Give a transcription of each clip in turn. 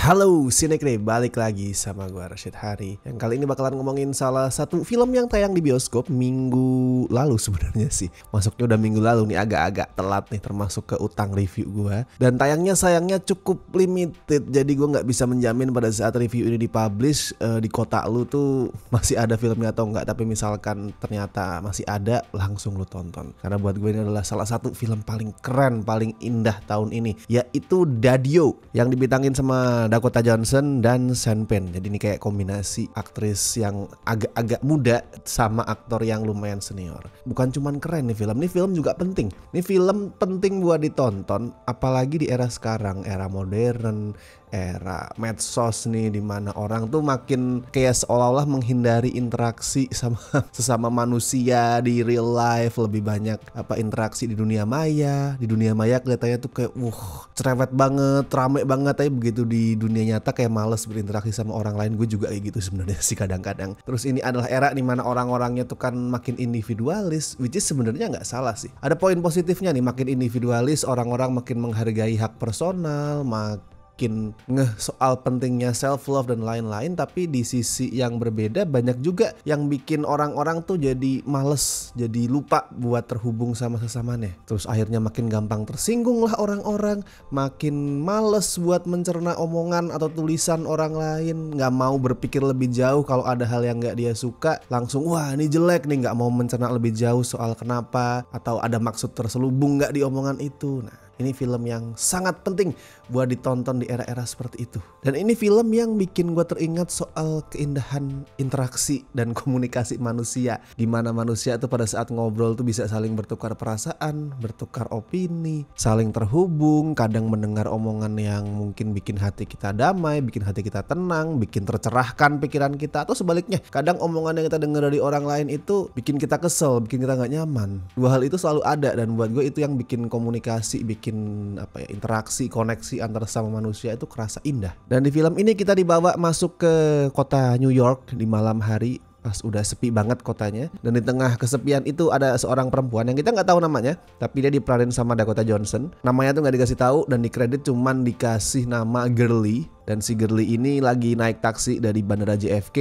Halo Sinekre, balik lagi sama gue Rashid Hari. Yang kali ini bakalan ngomongin salah satu film yang tayang di bioskop minggu lalu sebenarnya sih. Masuknya udah minggu lalu nih, agak-agak telat nih termasuk ke utang review gue. Dan tayangnya sayangnya cukup limited, jadi gue gak bisa menjamin pada saat review ini dipublish di kota lu tuh masih ada filmnya atau enggak. Tapi misalkan ternyata masih ada, langsung lu tonton. Karena buat gue ini adalah salah satu film paling keren, paling indah tahun ini, yaitu Daddio, yang dibintangin sama Dakota Johnson dan Sean Penn. Jadi ini kayak kombinasi aktris yang agak-agak muda sama aktor yang lumayan senior. Bukan cuman keren nih film, ini film juga penting. Ini film penting buat ditonton, apalagi di era sekarang, era modern, era medsos nih, dimana orang tuh makin kayak seolah-olah menghindari interaksi sama sesama manusia di real life, lebih banyak interaksi di dunia maya. Di dunia maya kelihatannya tuh kayak cerewet banget, rame banget, tapi begitu di dunia nyata kayak males berinteraksi sama orang lain. Gue juga kayak gitu sebenarnya sih kadang-kadang. Terus ini adalah era dimana orang-orangnya tuh kan makin individualis, which is sebenarnya nggak salah sih. Ada poin positifnya nih, makin individualis, orang-orang makin menghargai hak personal, makin ngeh soal pentingnya self love dan lain-lain. Tapi di sisi yang berbeda, banyak juga yang bikin orang-orang tuh jadi males, jadi lupa buat terhubung sama sesamanya. Terus akhirnya makin gampang tersinggung lah orang-orang, makin males buat mencerna omongan atau tulisan orang lain, nggak mau berpikir lebih jauh. Kalau ada hal yang nggak dia suka, langsung wah ini jelek nih, nggak mau mencerna lebih jauh soal kenapa atau ada maksud terselubung nggak di omongan itu. Nah, ini film yang sangat penting buat ditonton di era-era seperti itu. Dan ini film yang bikin gue teringat soal keindahan interaksi dan komunikasi manusia, dimana manusia tuh pada saat ngobrol tuh bisa saling bertukar perasaan, bertukar opini, saling terhubung, kadang mendengar omongan yang mungkin bikin hati kita damai, bikin hati kita tenang, bikin tercerahkan pikiran kita. Atau sebaliknya, kadang omongan yang kita dengar dari orang lain itu bikin kita kesel, bikin kita gak nyaman. Dua hal itu selalu ada, dan buat gue itu yang bikin komunikasi, bikin interaksi, koneksi antar sama manusia itu kerasa indah. Dan di film ini kita dibawa masuk ke kota New York di malam hari, pas udah sepi banget kotanya. Dan di tengah kesepian itu ada seorang perempuan yang kita nggak tahu namanya, tapi dia diperanin sama Dakota Johnson. Namanya tuh nggak dikasih tahu, dan di kredit cuman dikasih nama Girly. Dan si Girly ini lagi naik taksi dari Bandara JFK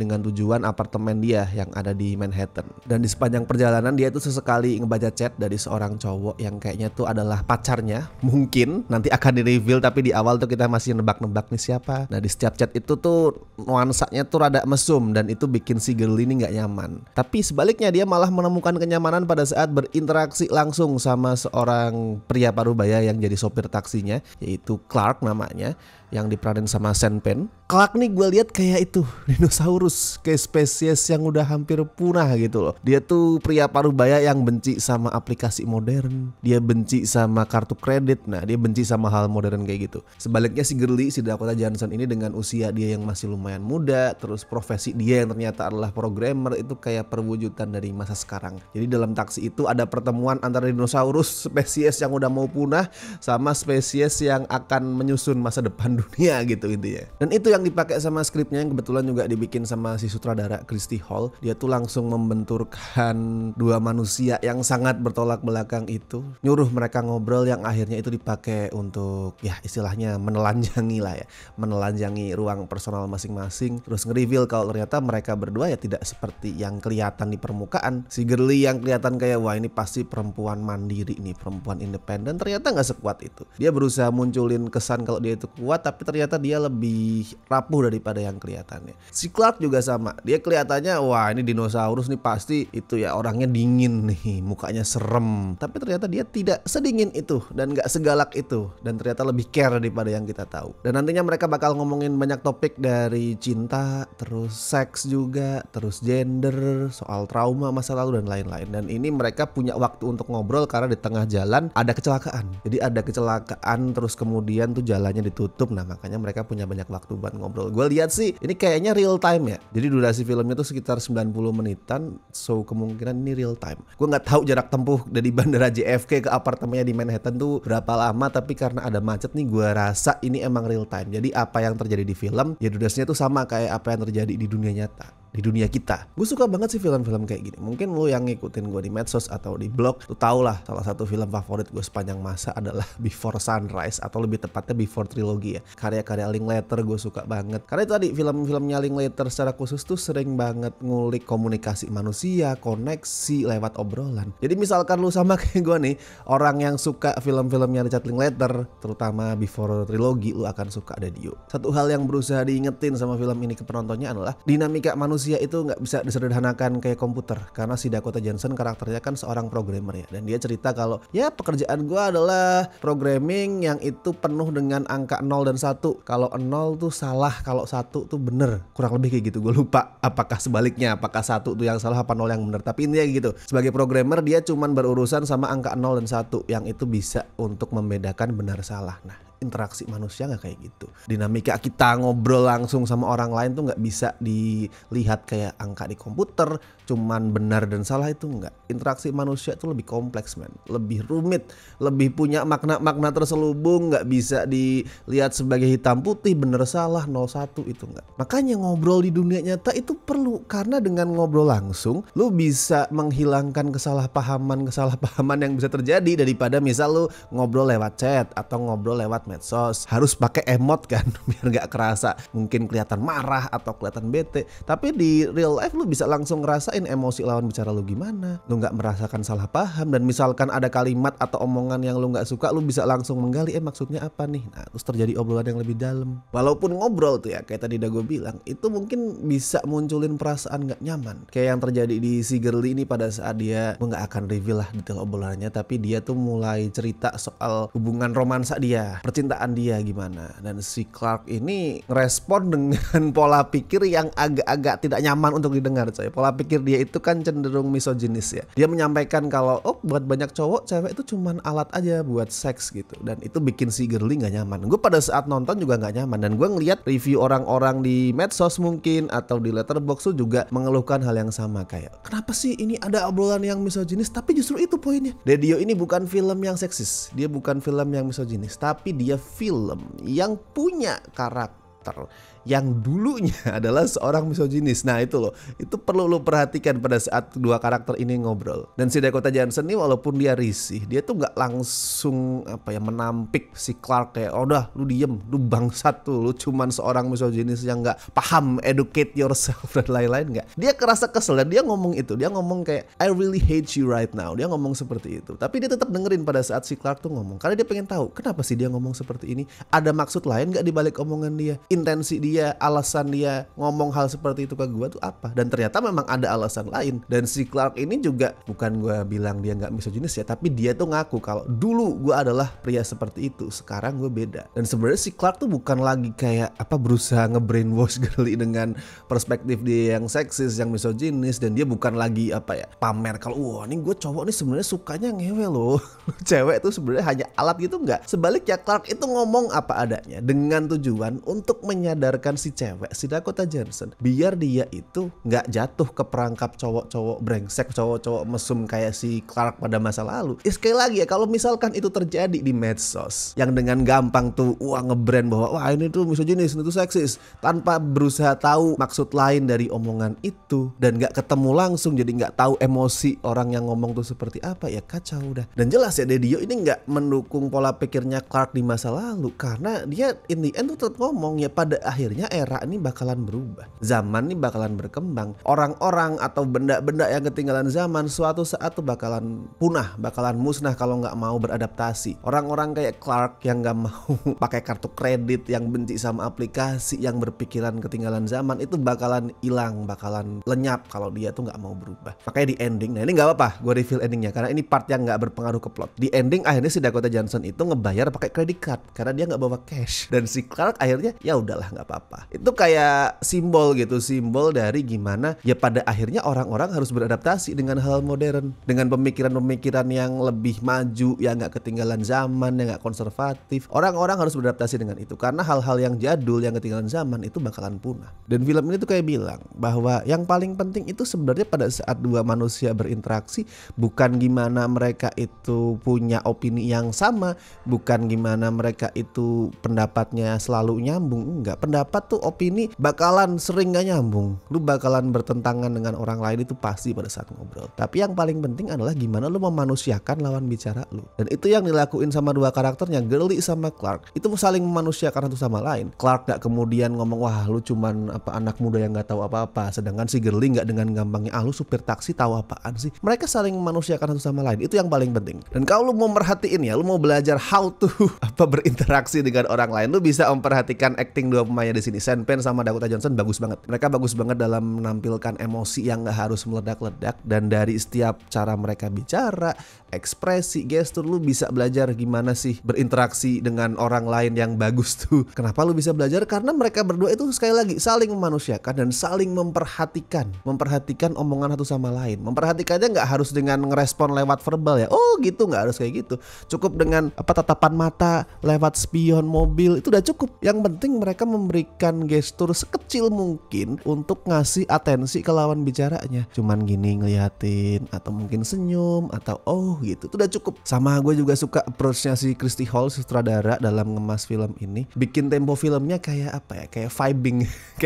dengan tujuan apartemen dia yang ada di Manhattan. Dan di sepanjang perjalanan dia tuh sesekali ngebaca chat dari seorang cowok yang kayaknya tuh adalah pacarnya. Mungkin nanti akan di-reveal, tapi di awal tuh kita masih nebak-nebak nih siapa. Nah, di setiap chat itu tuh nuansanya tuh rada mesum, dan itu bikin si Girly ini gak nyaman. Tapi sebaliknya, dia malah menemukan kenyamanan pada saat berinteraksi langsung sama seorang pria parubaya yang jadi sopir taksinya, yaitu Clark namanya, yang diperanin sama Sean Penn. Clark nih gue lihat kayak itu dinosaurus, kayak spesies yang udah hampir punah gitu loh. Dia tuh pria parubaya yang benci sama aplikasi modern, dia benci sama kartu kredit, nah dia benci sama hal modern kayak gitu. Sebaliknya si Girly, si Dakota Johnson ini dengan usia dia yang masih lumayan muda, terus profesi dia yang ternyata adalah programmer, itu kayak perwujudan dari masa sekarang. Jadi dalam taksi itu ada pertemuan antara dinosaurus, spesies yang udah mau punah, sama spesies yang akan menyusun masa depan dunia gitu intinya. Dan itu yang dipakai sama skripnya, yang kebetulan juga dibikin sama si sutradara Christy Hall. Dia tuh langsung membenturkan dua manusia yang sangat bertolak belakang itu, nyuruh mereka ngobrol, yang akhirnya itu dipakai untuk ya istilahnya menelanjangi lah ya, menelanjangi ruang personal masing-masing. Terus nge-reveal kalau ternyata mereka berdua ya tidak seperti yang kelihatan di permukaan. Si Girly yang kelihatan kayak wah ini pasti perempuan mandiri nih, perempuan independen, ternyata nggak sekuat itu. Dia berusaha munculin kesan kalau dia itu kuat, tapi ternyata dia lebih rapuh daripada yang kelihatannya. Si Clark juga sama, dia kelihatannya wah ini dinosaurus nih pasti itu ya orangnya dingin nih, mukanya serem, tapi ternyata dia tidak sedingin itu dan gak segalak itu, dan ternyata lebih care daripada yang kita tahu. Dan nantinya mereka bakal ngomongin banyak topik, dari cinta, terus seks juga, terus gender, soal trauma masa lalu dan lain-lain. Dan ini mereka punya waktu untuk ngobrol karena di tengah jalan ada kecelakaan. Jadi ada kecelakaan, terus kemudian tuh jalannya ditutup. Nah makanya mereka punya banyak waktu buat ngobrol. Gue lihat sih ini kayaknya real time ya. Jadi durasi filmnya tuh sekitar 90 menitan. So kemungkinan ini real time. Gue gak tahu jarak tempuh dari Bandara JFK ke apartemennya di Manhattan tuh berapa lama, tapi karena ada macet nih gue rasa ini emang real time. Jadi apa yang terjadi di film ya durasinya tuh sama kayak apa yang terjadi di dunia nyata. di dunia kita. Gue suka banget sih film-film kayak gini. Mungkin lo yang ngikutin gue di medsos atau di blog tuh tau lah, salah satu film favorit gue sepanjang masa adalah Before Sunrise, atau lebih tepatnya Before Trilogy ya. Karya-karya Linklater gue suka banget. Karena itu tadi film-filmnya Linklater secara khusus tuh sering banget ngulik komunikasi manusia, koneksi lewat obrolan. Jadi misalkan lu sama kayak gue nih, orang yang suka film-filmnya Richard Linklater, terutama Before Trilogy, lu akan suka Dedio. Satu hal yang berusaha diingetin sama film ini ke penontonnya adalah dinamika manusia itu nggak bisa disederhanakan kayak komputer. Karena si Dakota Johnson karakternya kan seorang programmer ya, dan dia cerita kalau ya pekerjaan gue adalah programming yang itu penuh dengan angka 0 dan 1. Kalau 0 tuh salah, kalau 1 tuh bener, kurang lebih kayak gitu. Gue lupa apakah sebaliknya, apakah 1 tuh yang salah apa 0 yang bener, tapi intinya gitu. Sebagai programmer dia cuman berurusan sama angka 0 dan 1 yang itu bisa untuk membedakan benar salah. Nah, interaksi manusia nggak kayak gitu. Dinamika kita ngobrol langsung sama orang lain tuh nggak bisa dilihat kayak angka di komputer, cuman benar dan salah, itu nggak. Interaksi manusia tuh lebih kompleks men, lebih rumit, lebih punya makna-makna terselubung, nggak bisa dilihat sebagai hitam putih, bener salah 01, itu nggak. Makanya ngobrol di dunia nyata itu perlu, karena dengan ngobrol langsung lu bisa menghilangkan kesalahpahaman yang bisa terjadi daripada misal lu ngobrol lewat chat atau ngobrol lewat medsos harus pakai emot kan biar nggak kerasa mungkin kelihatan marah atau kelihatan bete. Tapi di real life lu bisa langsung ngerasain emosi lawan bicara lu gimana, lu nggak merasakan salah paham, dan misalkan ada kalimat atau omongan yang lu nggak suka, lu bisa langsung menggali maksudnya apa nih. Nah, terus terjadi obrolan yang lebih dalam. Walaupun ngobrol tuh ya kayak tadi udah gue bilang, itu mungkin bisa munculin perasaan nggak nyaman kayak yang terjadi di si Girly ini pada saat dia, gue nggak akan reveal lah detail obrolannya, tapi dia tuh mulai cerita soal hubungan romansa dia, percintaan dia gimana, dan si Clark ini ngerespon dengan pola pikir yang agak-agak tidak nyaman untuk didengar coy. Pola pikir dia itu kan cenderung misoginis ya. Dia menyampaikan kalau buat banyak cowok cewek itu cuman alat aja buat seks gitu, dan itu bikin si Girly nggak nyaman. Gue pada saat nonton juga nggak nyaman, dan gue ngeliat review orang-orang di medsos mungkin atau di Letterboxd tuh juga mengeluhkan hal yang sama, kayak kenapa sih ini ada obrolan yang misoginis, tapi justru itu poinnya. Dedio ini bukan film yang seksis, dia bukan film yang misoginis, tapi dia film yang punya karakter yang dulunya adalah seorang misoginis. Nah itu loh, itu perlu lo perhatikan pada saat dua karakter ini ngobrol. Dan si Dakota Johnson ini walaupun dia risih, dia tuh gak langsung menampik si Clark kayak udah lu diem, lu bangsat tuh, lu cuman seorang misoginis yang gak paham educate yourself dan lain-lain. Gak, dia kerasa kesel dan dia ngomong itu, dia ngomong kayak I really hate you right now, dia ngomong seperti itu. Tapi dia tetap dengerin pada saat si Clark tuh ngomong, karena dia pengen tahu kenapa sih dia ngomong seperti ini, ada maksud lain gak dibalik omongan dia, intensi dia, alasan dia ngomong hal seperti itu ke gue tuh apa. Dan ternyata memang ada alasan lain. Dan si Clark ini juga, bukan gue bilang dia gak misoginis ya, tapi dia tuh ngaku kalau dulu gue adalah pria seperti itu, sekarang gue beda. Dan sebenarnya si Clark tuh bukan lagi kayak berusaha nge-brainwash Girly dengan perspektif dia yang seksis, yang misoginis, dan dia bukan lagi pamer kalau wah nih gue cowok nih sebenarnya sukanya ngewe loh. Cewek tuh sebenarnya hanya alat gitu, enggak. Sebaliknya Clark itu ngomong apa adanya dengan tujuan untuk menyadarkan si cewek, si Dakota Johnson, biar dia itu nggak jatuh ke perangkap cowok-cowok brengsek, cowok-cowok mesum kayak si Clark pada masa lalu. Sekali lagi ya, kalau misalkan itu terjadi di medsos yang dengan gampang tuh ngebrand bahwa wah ini tuh misoginis, itu seksis, tanpa berusaha tahu maksud lain dari omongan itu, dan nggak ketemu langsung, jadi nggak tahu emosi orang yang ngomong tuh seperti apa, ya kacau udah. Dan jelas ya Dedio ini nggak mendukung pola pikirnya Clark di masa lalu, karena dia in the end tuh tetap ngomong ya pada akhirnya era ini bakalan berubah, zaman ini bakalan berkembang, orang-orang atau benda-benda yang ketinggalan zaman suatu saat tuh bakalan punah, bakalan musnah kalau nggak mau beradaptasi. Orang-orang kayak Clark yang nggak mau pakai kartu kredit, yang benci sama aplikasi, yang berpikiran ketinggalan zaman, itu bakalan hilang, bakalan lenyap kalau dia tuh nggak mau berubah. Makanya di ending, nah ini nggak apa-apa gue reveal endingnya karena ini part yang nggak berpengaruh ke plot. Di ending akhirnya si Dakota Johnson itu ngebayar pakai credit card karena dia nggak bawa cash, dan si Clark akhirnya ya udahlah nggak apa-apa. Itu kayak simbol gitu, simbol dari gimana ya pada akhirnya orang-orang harus beradaptasi dengan hal modern, dengan pemikiran-pemikiran yang lebih maju, yang nggak ketinggalan zaman, yang nggak konservatif. Orang-orang harus beradaptasi dengan itu karena hal-hal yang jadul, yang ketinggalan zaman itu bakalan punah. Dan film ini tuh kayak bilang bahwa yang paling penting itu sebenarnya pada saat dua manusia berinteraksi bukan gimana mereka itu punya opini yang sama, bukan gimana mereka itu pendapatnya selalu nyambung, enggak. Pendapat beberapa tuh opini bakalan sering gak nyambung. Lu bakalan bertentangan dengan orang lain, itu pasti pada saat ngobrol. Tapi yang paling penting adalah gimana lu memanusiakan lawan bicara lu. Dan itu yang dilakuin sama dua karakternya, Girly sama Clark. Itu saling memanusiakan satu sama lain. Clark gak kemudian ngomong, wah lu cuman anak muda yang gak tahu apa-apa. Sedangkan si Girly gak dengan gampangnya, lu supir taksi tahu apaan sih. Mereka saling memanusiakan satu sama lain. Itu yang paling penting. Dan kalau lu mau merhatiin ya, lu mau belajar how to berinteraksi dengan orang lain, lu bisa memperhatikan acting dua pemainnya di sini. Sean Penn sama Dakota Johnson bagus banget. Mereka bagus banget dalam menampilkan emosi yang gak harus meledak-ledak, dan dari setiap cara mereka bicara, ekspresi, gestur, lu bisa belajar gimana sih berinteraksi dengan orang lain yang bagus tuh. Kenapa lu bisa belajar? Karena mereka berdua itu sekali lagi saling memanusiakan dan saling memperhatikan omongan satu sama lain. Memperhatikannya nggak harus dengan ngerespon lewat verbal ya. Oh gitu, nggak harus kayak gitu. Cukup dengan tatapan mata, lewat spion mobil, itu udah cukup. Yang penting mereka memberikan gestur sekecil mungkin untuk ngasih atensi ke lawan bicaranya. Cuman gini ngeliatin, atau mungkin senyum, atau oh gitu, itu udah cukup. Sama gue juga suka approach-nya si Christy Hall, sutradara, dalam ngemas film ini. Bikin tempo filmnya kayak kayak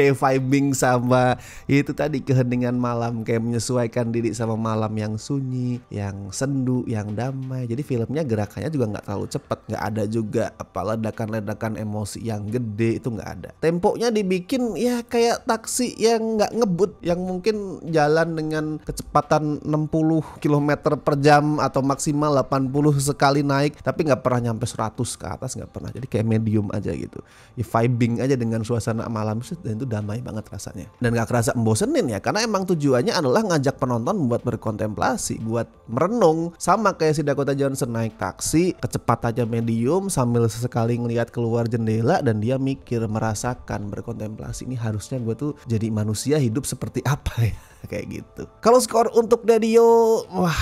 vibing sama itu tadi, keheningan malam, kayak menyesuaikan diri sama malam yang sunyi, yang sendu, yang damai. Jadi filmnya gerakannya juga nggak terlalu cepat, nggak ada juga ledakan-ledakan emosi yang gede, itu nggak ada. Temponya dibikin ya kayak taksi yang nggak ngebut, yang mungkin jalan dengan kecepatan 60 km per jam atau maksimal 80 sekali naik, tapi nggak pernah nyampe 100 ke atas, nggak pernah. Jadi kayak medium aja gitu, ya vibing aja dengan suasana malam, dan itu damai banget rasanya. Dan nggak kerasa membosenin ya, karena emang tujuannya adalah ngajak penonton buat berkontemplasi, buat merenung. Sama kayak si Dakota Johnson naik taksi, kecepatannya medium, sambil sesekali ngelihat keluar jendela, dan dia mikir, merasakan, berkontemplasi, ini harusnya gue tuh jadi manusia hidup seperti apa ya, kayak gitu. Kalau skor untuk Dadio, wah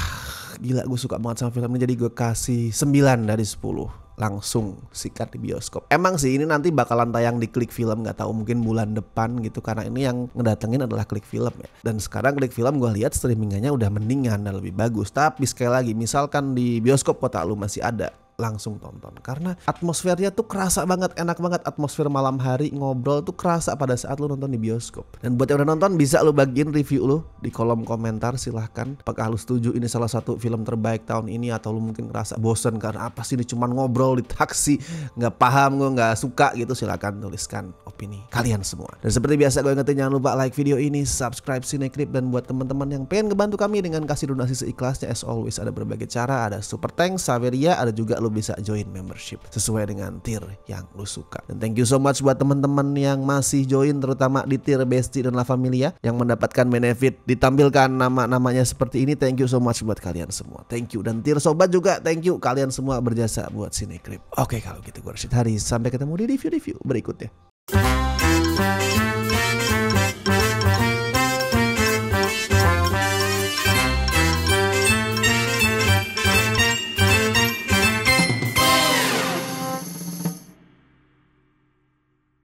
gila, gue suka banget sama film ini, jadi gue kasih 9 dari 10. Langsung sikat di bioskop. Emang sih ini nanti bakalan tayang di Klik Film, nggak tahu mungkin bulan depan gitu, karena ini yang ngedatengin adalah Klik Film ya. Dan sekarang Klik Film gue lihat streamingannya udah mendingan dan lebih bagus. Tapi sekali lagi, misalkan di bioskop kota lu masih ada, langsung tonton, karena atmosfernya tuh kerasa banget, enak banget. Atmosfer malam hari ngobrol tuh kerasa pada saat lu nonton di bioskop. Dan buat yang udah nonton, bisa lu bagiin review lu di kolom komentar, silahkan. Apakah lu setuju ini salah satu film terbaik tahun ini, atau lu mungkin ngerasa bosen karena apa sih ini cuman ngobrol di taksi, nggak paham, gue nggak suka gitu. Silahkan tuliskan opini kalian semua. Dan seperti biasa, gue ingetin jangan lupa like video ini, subscribe Cinecrip, dan buat teman-teman yang pengen ngebantu kami dengan kasih donasi seikhlasnya, as always ada berbagai cara, ada super thanks, Saveria, ada juga lu bisa join membership sesuai dengan tier yang lu suka. Dan thank you so much buat teman-teman yang masih join, terutama di tier Bestie dan La Familia, yang mendapatkan benefit ditampilkan nama-namanya seperti ini. Thank you so much buat kalian semua, thank you. Dan tier sobat juga thank you, kalian semua berjasa buat Cinecrip. Oke, kalau gitu gue Rashid Haris, sampai ketemu di review-review berikutnya.